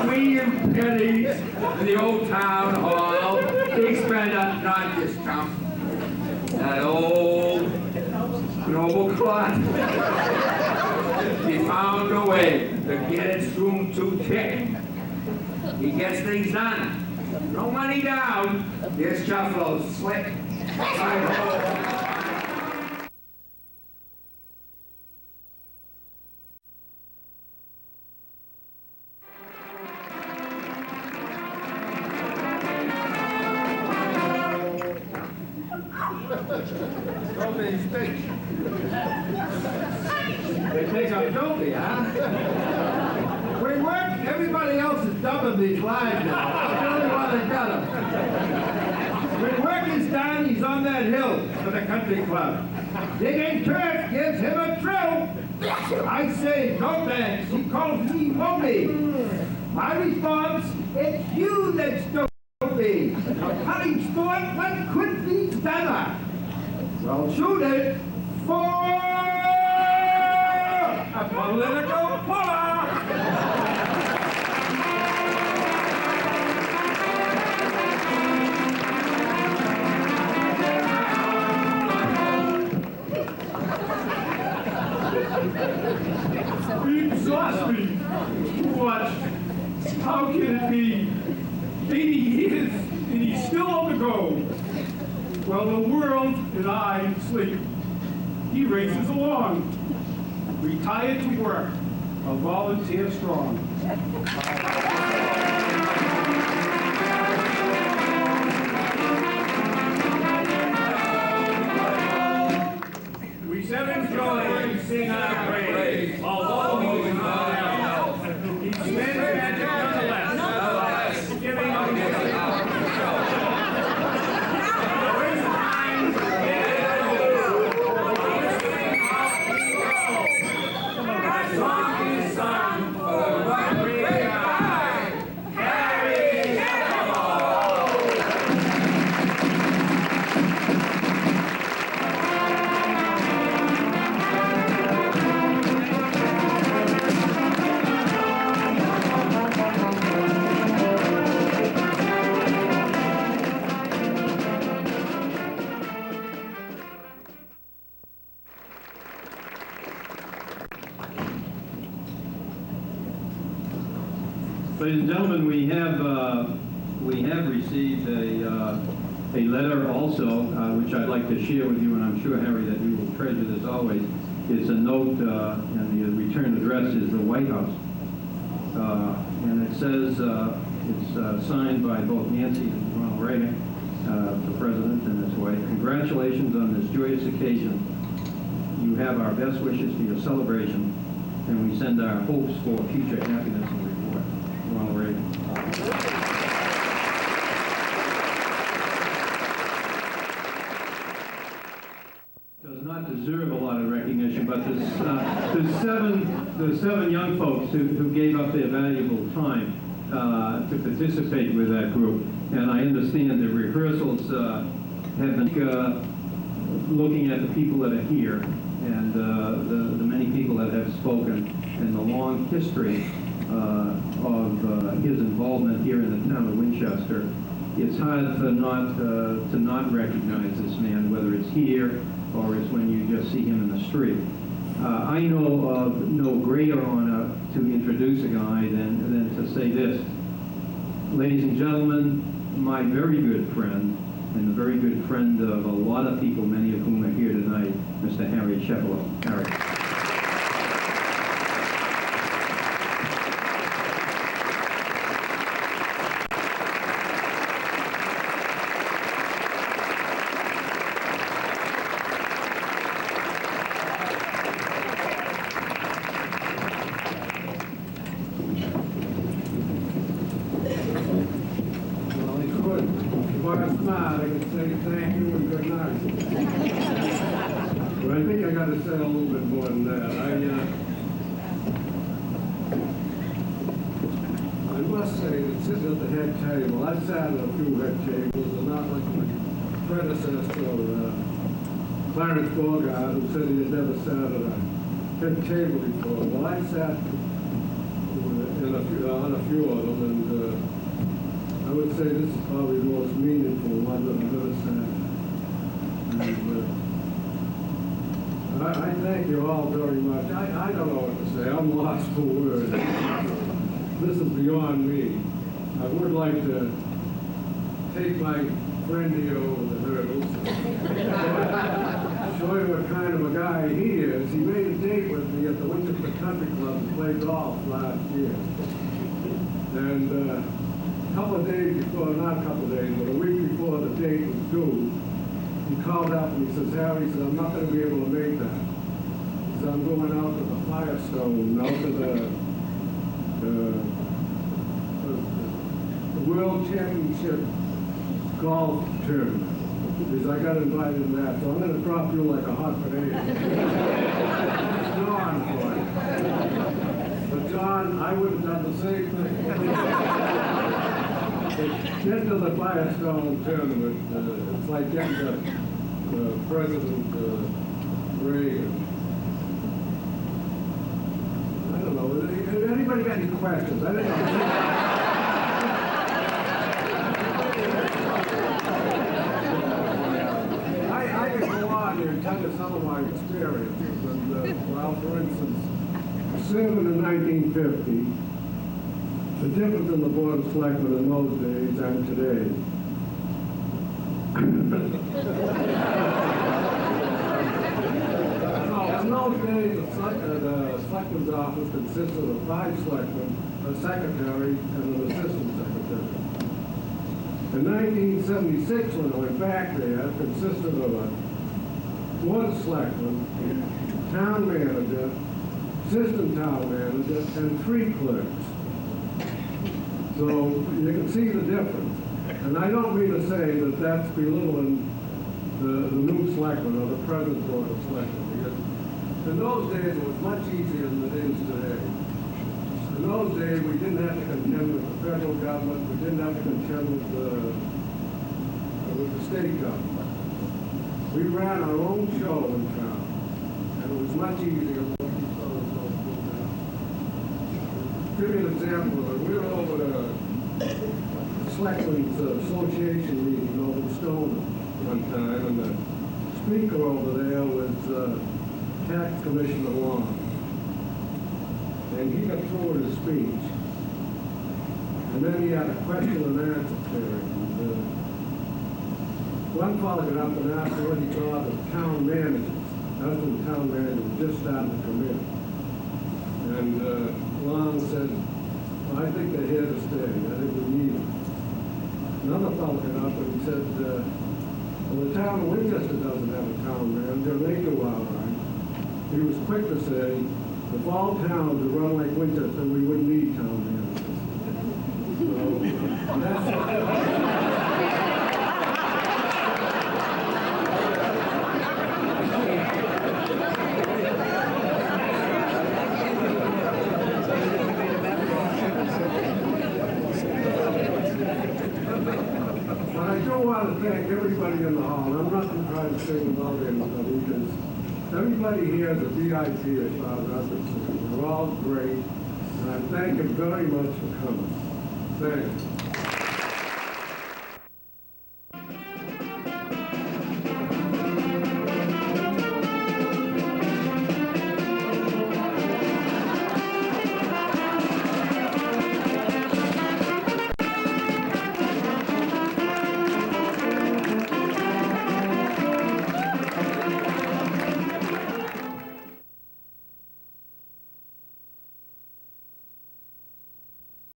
Swinging pennies in the old town hall. Big spender, not just chump. That old noble clot. He found a way to get his room to tick. He gets things done. No money down. Here's Shuffle, slick. So many sticks. They think I'm guilty, huh? We work, everybody else is dumping these lives now. I'm the only one that got them. When work is done, he's on that hill for the country club. Digging turf gives him a thrill. I say, no thanks. He calls me Moby. My response, it's you that's dopey. A cutting sport, what could be better? Well, shoot it for a political puller. Exhausting. What? How can it be? 80 years and he's still on the go. Well, the world and I sleep. He races along. Retired to work. A volunteer strong. We seven joy sing our praise, although he's not our help. He spins magic nonetheless, giving up his
Ladies and gentlemen, we have received a letter also, which I'd like to share with you, and I'm sure, Harry, that you will treasure this always. It's a note, and the return address is the White House. And it says, it's signed by both Nancy and Ronald Reagan, the President and his wife. Congratulations on this joyous occasion. You have our best wishes for your celebration, and we send our hopes for future happiness and reward. Ronald Reagan. Does not deserve a lot of recognition, but the seven young folks who gave up their valuable time to participate with that group, and I understand the rehearsals have been looking at the people that are here and the many people that have spoken and the long history of his involvement here in the town of Winchester. It's hard to not recognize this man, whether it's here or it's when you just see him in the street. I know of no greater honor to introduce a guy than to say this. Ladies and gentlemen, my very good friend, and the very good friend of a lot of people, many of whom are here tonight, Mr. Harry Cheplow. Harry.
But I think I got to say a little bit more than that. I must say that sitting at the head table, I've sat at a few head tables, and not like my predecessor, Clarence Bogart, who said he had never sat at a head table before. Well, I sat on a few of them, and I would say this is probably the most meaningful one that I've ever sat. And I thank you all very much. I don't know what to say. I'm lost for words. This is beyond me. I would like to take my friend here over the hurdles, show you what kind of a guy he is. He made a date with me at the Winchester Country Club to play golf last year. And a couple of days before, not a couple of days, but a week before the date was due, he called up and he says, Harry, he said, I'm not going to be able to make that. He said, I'm going out to the Firestone, out to the World Championship golf tournament. Because I got invited in that, so I'm going to drop you like a hot potato. John for you. But John, I would have done the same thing. Get to the Firestone tournament, it's like getting to President Reagan. I don't know, anybody got any questions? I don't know. I could go on here and tell you some of my experiences. And, well, for instance, serving in 1950, the difference in the Board of Selectmen in those days and today. No, in those days, the selectman's office consisted of 5 selectmen, a secretary, and an assistant secretary. In 1976, when I went back there, it consisted of a Board of Selectmen, town manager, assistant town manager, and 3 clerks. So you can see the difference. And I don't mean to say that that's belittling the new selectmen or the present Board of Selectmen, because in those days it was much easier than it is today. In those days we didn't have to contend with the federal government, we didn't have to contend with the state government. We ran our own show in town, and it was much easier than what these fellows don't do now. Give you an example of it. We were over the Selectmen's Association meeting over in Stoneham one time, and the speaker over there was Tax Commissioner Long. And he got through with his speech. And then he had a question and answer period. And, one fellow got up and asked what he thought of town managers. That's when the town manager was just starting to come in. And Long said, well, I think they're here to stay. I think we need them. Another fellow got up and he said, well, the town of Winchester doesn't have a town manager. They do all right. He was quick to say, if all towns would run like Winchester, we wouldn't need town managers. So, that's But I do want to thank everybody in the hall. I'm not going to try to sing about anybody because everybody here is a VIP as far as I'm concerned. They're all great. And I thank you very much for coming. Thanks.